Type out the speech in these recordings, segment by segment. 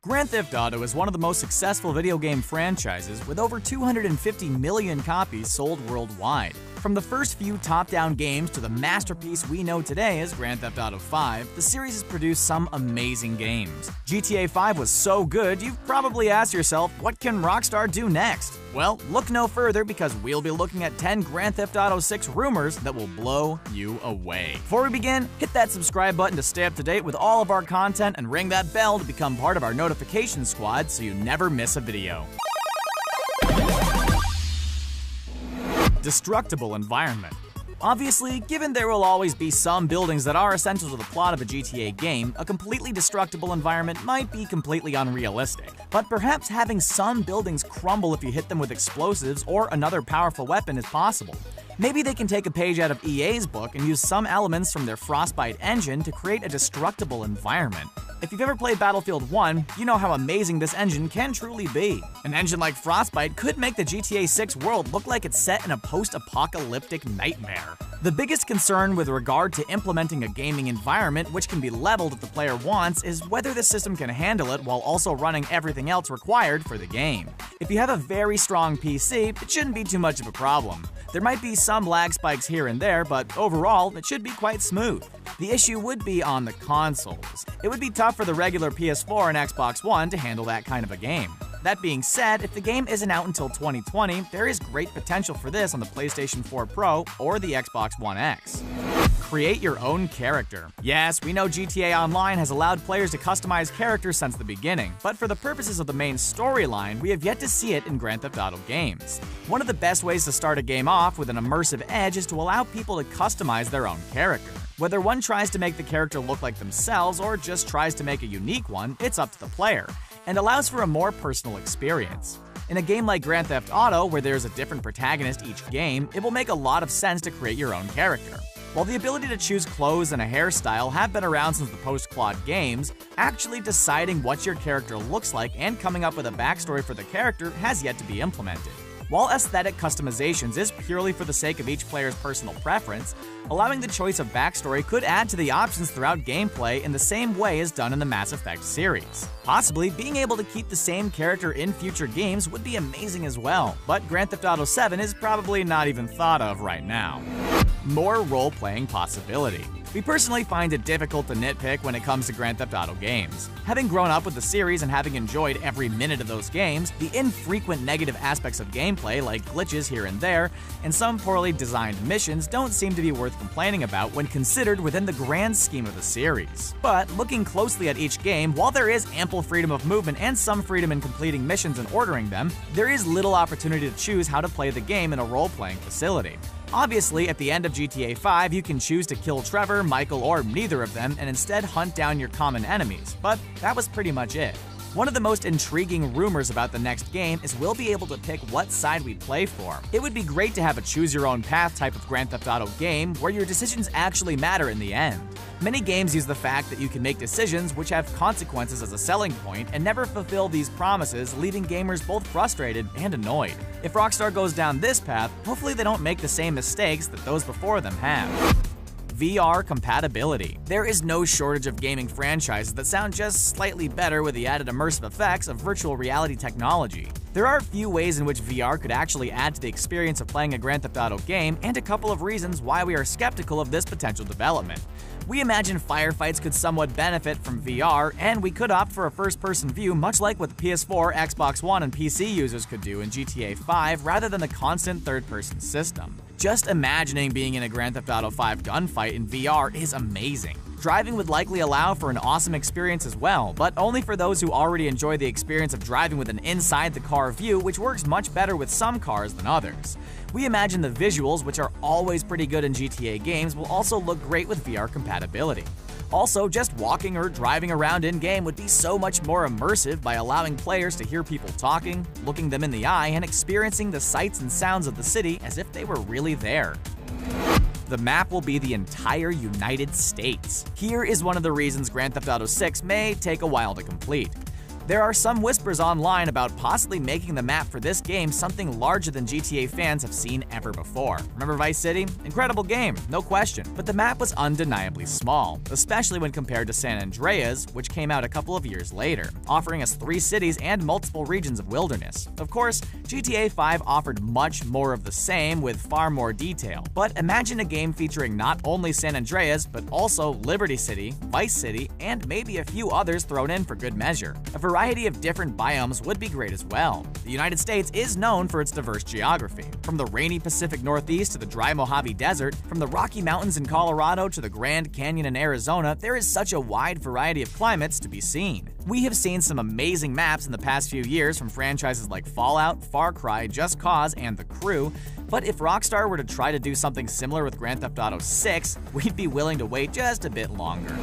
Grand Theft Auto is one of the most successful video game franchises with over 250 million copies sold worldwide. From the first few top-down games to the masterpiece we know today as Grand Theft Auto 5, the series has produced some amazing games. GTA 5 was so good, you've probably asked yourself, what can Rockstar do next? Well, look no further because we'll be looking at 10 Grand Theft Auto 6 rumors that will blow you away. Before we begin, hit that subscribe button to stay up to date with all of our content and ring that bell to become part of our notification squad so you never miss a video. Destructible Environment. Obviously, given there will always be some buildings that are essential to the plot of a GTA game, a completely destructible environment might be completely unrealistic. But perhaps having some buildings crumble if you hit them with explosives or another powerful weapon is possible. Maybe they can take a page out of EA's book and use some elements from their Frostbite engine to create a destructible environment. If you've ever played Battlefield 1, you know how amazing this engine can truly be. An engine like Frostbite could make the GTA 6 world look like it's set in a post-apocalyptic nightmare. The biggest concern with regard to implementing a gaming environment which can be leveled if the player wants is whether the system can handle it while also running everything else required for the game. If you have a very strong PC, it shouldn't be too much of a problem. There might be some lag spikes here and there, but overall, it should be quite smooth. The issue would be on the consoles. It would be tough for the regular PS4 and Xbox One to handle that kind of a game. That being said, if the game isn't out until 2020, there is great potential for this on the PlayStation 4 Pro or the Xbox One X. Create your own character. Yes, we know GTA Online has allowed players to customize characters since the beginning, but for the purposes of the main storyline, we have yet to see it in Grand Theft Auto games. One of the best ways to start a game off with an immersive edge is to allow people to customize their own character. Whether one tries to make the character look like themselves or just tries to make a unique one, it's up to the player, and allows for a more personal experience. In a game like Grand Theft Auto, where there's a different protagonist each game, it will make a lot of sense to create your own character. While the ability to choose clothes and a hairstyle have been around since the post-Claude games, actually deciding what your character looks like and coming up with a backstory for the character has yet to be implemented. While aesthetic customizations is purely for the sake of each player's personal preference, allowing the choice of backstory could add to the options throughout gameplay in the same way as done in the Mass Effect series. Possibly, being able to keep the same character in future games would be amazing as well, but Grand Theft Auto 7 is probably not even thought of right now. More role-playing possibility. We personally find it difficult to nitpick when it comes to Grand Theft Auto games. Having grown up with the series and having enjoyed every minute of those games, the infrequent negative aspects of gameplay like glitches here and there, and some poorly designed missions don't seem to be worth complaining about when considered within the grand scheme of the series. But looking closely at each game, while there is ample freedom of movement and some freedom in completing missions and ordering them, there is little opportunity to choose how to play the game in a role-playing facility. Obviously, at the end of GTA 5, you can choose to kill Trevor, Michael, or neither of them and instead hunt down your common enemies, but that was pretty much it. One of the most intriguing rumors about the next game is we'll be able to pick what side we play for. It would be great to have a choose-your-own-path type of Grand Theft Auto game where your decisions actually matter in the end. Many games use the fact that you can make decisions which have consequences as a selling point and never fulfill these promises, leaving gamers both frustrated and annoyed. If Rockstar goes down this path, hopefully they don't make the same mistakes that those before them have. VR compatibility. There is no shortage of gaming franchises that sound just slightly better with the added immersive effects of virtual reality technology. There are a few ways in which VR could actually add to the experience of playing a Grand Theft Auto game, and a couple of reasons why we are skeptical of this potential development. We imagine firefights could somewhat benefit from VR, and we could opt for a first-person view much like what the PS4, Xbox One, and PC users could do in GTA 5 rather than the constant third-person system. Just imagining being in a Grand Theft Auto 5 gunfight in VR is amazing. Driving would likely allow for an awesome experience as well, but only for those who already enjoy the experience of driving with an inside-the-car view, which works much better with some cars than others. We imagine the visuals, which are always pretty good in GTA games, will also look great with VR compatibility. Also, just walking or driving around in-game would be so much more immersive by allowing players to hear people talking, looking them in the eye, and experiencing the sights and sounds of the city as if they were really there. The map will be the entire United States. Here is one of the reasons Grand Theft Auto 6 may take a while to complete. There are some whispers online about possibly making the map for this game something larger than GTA fans have seen ever before. Remember Vice City? Incredible game, no question, but the map was undeniably small, especially when compared to San Andreas, which came out a couple of years later, offering us 3 cities and multiple regions of wilderness. Of course, GTA 5 offered much more of the same with far more detail, but imagine a game featuring not only San Andreas, but also Liberty City, Vice City, and maybe a few others thrown in for good measure. A variety of different biomes would be great as well. The United States is known for its diverse geography, from the rainy Pacific Northeast to the dry Mojave Desert, from the Rocky Mountains in Colorado to the Grand Canyon in Arizona. There is such a wide variety of climates to be seen. We have seen some amazing maps in the past few years from franchises like Fallout, Far Cry, Just Cause, and The Crew, but if Rockstar were to try to do something similar with Grand Theft Auto 6, we'd be willing to wait just a bit longer.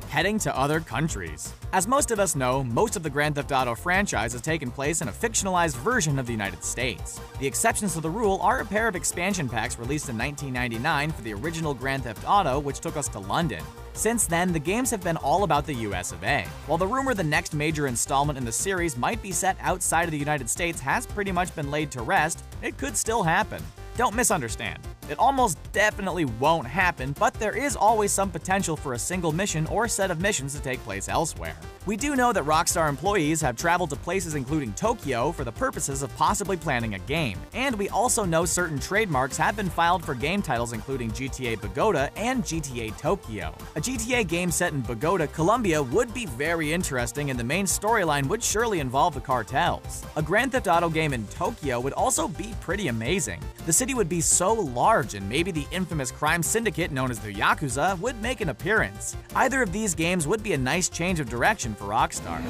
Heading to other countries. As most of us know, most of the Grand Theft Auto franchise has taken place in a fictionalized version of the United States. The exceptions to the rule are a pair of expansion packs released in 1999 for the original Grand Theft Auto, which took us to London. Since then, the games have been all about the US of A. While the rumor the next major installment in the series might be set outside of the United States has pretty much been laid to rest, it could still happen. Don't misunderstand. It almost definitely won't happen, but there is always some potential for a single mission or set of missions to take place elsewhere. We do know that Rockstar employees have traveled to places including Tokyo for the purposes of possibly planning a game, and we also know certain trademarks have been filed for game titles including GTA Bogota and GTA Tokyo. A GTA game set in Bogota, Colombia would be very interesting, and the main storyline would surely involve the cartels. A Grand Theft Auto game in Tokyo would also be pretty amazing. The city would be so large, and maybe the infamous crime syndicate known as the Yakuza would make an appearance. Either of these games would be a nice change of direction for Rockstar.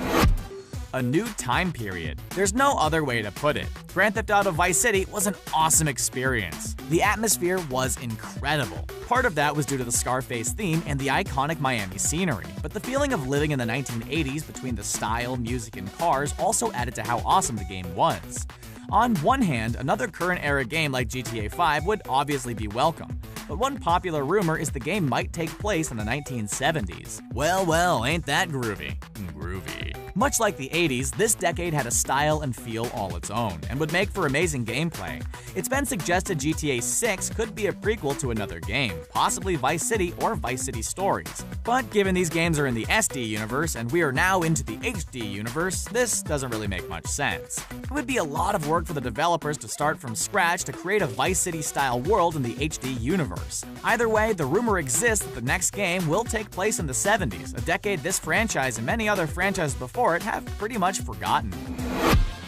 A new time period. There's no other way to put it. Grand Theft Auto Vice City was an awesome experience. The atmosphere was incredible. Part of that was due to the Scarface theme and the iconic Miami scenery, but the feeling of living in the 1980s between the style, music, and cars also added to how awesome the game was. On one hand, another current-era game like GTA 5 would obviously be welcome, but one popular rumor is the game might take place in the 1970s. Well, ain't that groovy? Groovy. Much like the 80s, this decade had a style and feel all its own, and would make for amazing gameplay. It's been suggested GTA 6 could be a prequel to another game, possibly Vice City or Vice City Stories. But given these games are in the SD universe and we are now into the HD universe, this doesn't really make much sense. It would be a lot of work for the developers to start from scratch to create a Vice City-style world in the HD universe. Either way, the rumor exists that the next game will take place in the 70s, a decade this franchise and many other franchises before it have pretty much forgotten.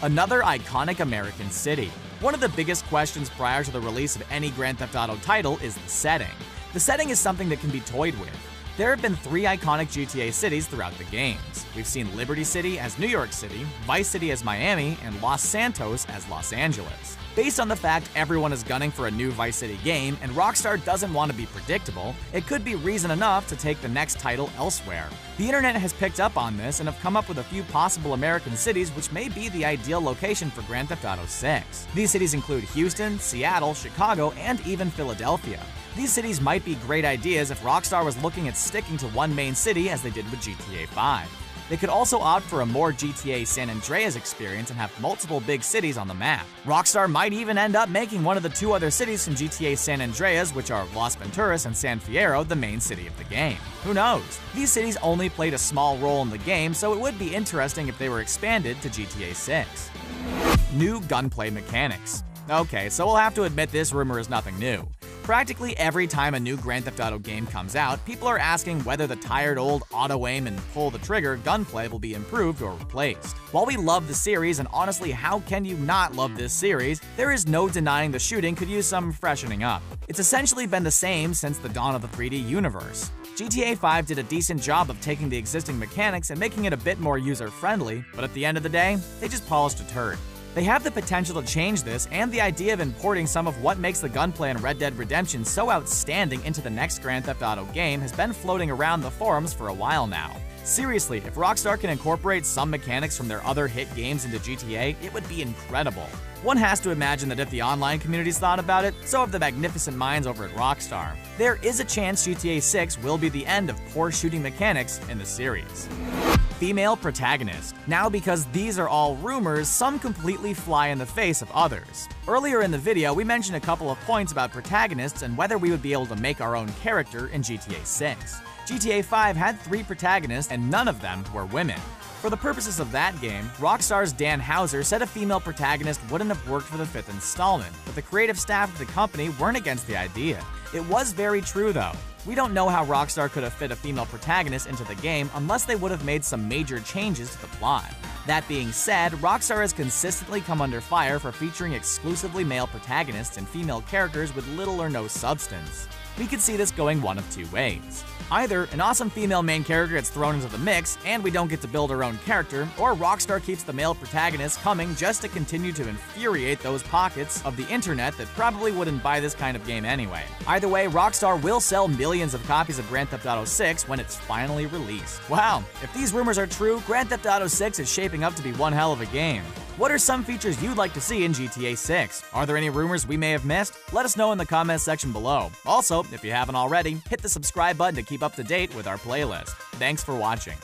Another iconic American city. One of the biggest questions prior to the release of any Grand Theft Auto title is the setting. The setting is something that can be toyed with. There have been 3 iconic GTA cities throughout the games. We've seen Liberty City as New York City, Vice City as Miami, and Los Santos as Los Angeles. Based on the fact everyone is gunning for a new Vice City game and Rockstar doesn't want to be predictable, it could be reason enough to take the next title elsewhere. The internet has picked up on this and have come up with a few possible American cities which may be the ideal location for Grand Theft Auto 6. These cities include Houston, Seattle, Chicago, and even Philadelphia. These cities might be great ideas if Rockstar was looking at sticking to one main city as they did with GTA 5. They could also opt for a more GTA San Andreas experience and have multiple big cities on the map. Rockstar might even end up making one of the 2 other cities from GTA San Andreas, which are Las Venturas and San Fierro, the main city of the game. Who knows? These cities only played a small role in the game, so it would be interesting if they were expanded to GTA 6. New gunplay mechanics. Okay, so we'll have to admit this rumor is nothing new. Practically every time a new Grand Theft Auto game comes out, people are asking whether the tired old auto-aim and pull-the-trigger gunplay will be improved or replaced. While we love the series, and honestly, how can you not love this series, there is no denying the shooting could use some freshening up. It's essentially been the same since the dawn of the 3D universe. GTA 5 did a decent job of taking the existing mechanics and making it a bit more user-friendly, but at the end of the day, they just polished a turd. They have the potential to change this, and the idea of importing some of what makes the gunplay in Red Dead Redemption so outstanding into the next Grand Theft Auto game has been floating around the forums for a while now. Seriously, if Rockstar can incorporate some mechanics from their other hit games into GTA, it would be incredible. One has to imagine that if the online communities thought about it, so have the magnificent minds over at Rockstar. There is a chance GTA 6 will be the end of poor shooting mechanics in the series. Female protagonist. Now, because these are all rumors, some completely fly in the face of others. Earlier in the video, we mentioned a couple of points about protagonists and whether we would be able to make our own character in GTA 6. GTA 5 had 3 protagonists and none of them were women. For the purposes of that game, Rockstar's Dan Houser said a female protagonist wouldn't have worked for the 5th installment, but the creative staff of the company weren't against the idea. It was very true though. We don't know how Rockstar could have fit a female protagonist into the game unless they would have made some major changes to the plot. That being said, Rockstar has consistently come under fire for featuring exclusively male protagonists and female characters with little or no substance. We could see this going one of 2 ways. Either an awesome female main character gets thrown into the mix and we don't get to build our own character, or Rockstar keeps the male protagonist coming just to continue to infuriate those pockets of the internet that probably wouldn't buy this kind of game anyway. Either way, Rockstar will sell millions of copies of Grand Theft Auto 6 when it's finally released. Wow, if these rumors are true, Grand Theft Auto 6 is shaping up to be one hell of a game. What are some features you'd like to see in GTA 6? Are there any rumors we may have missed? Let us know in the comments section below. Also, if you haven't already, hit the subscribe button to keep up to date with our playlist. Thanks for watching.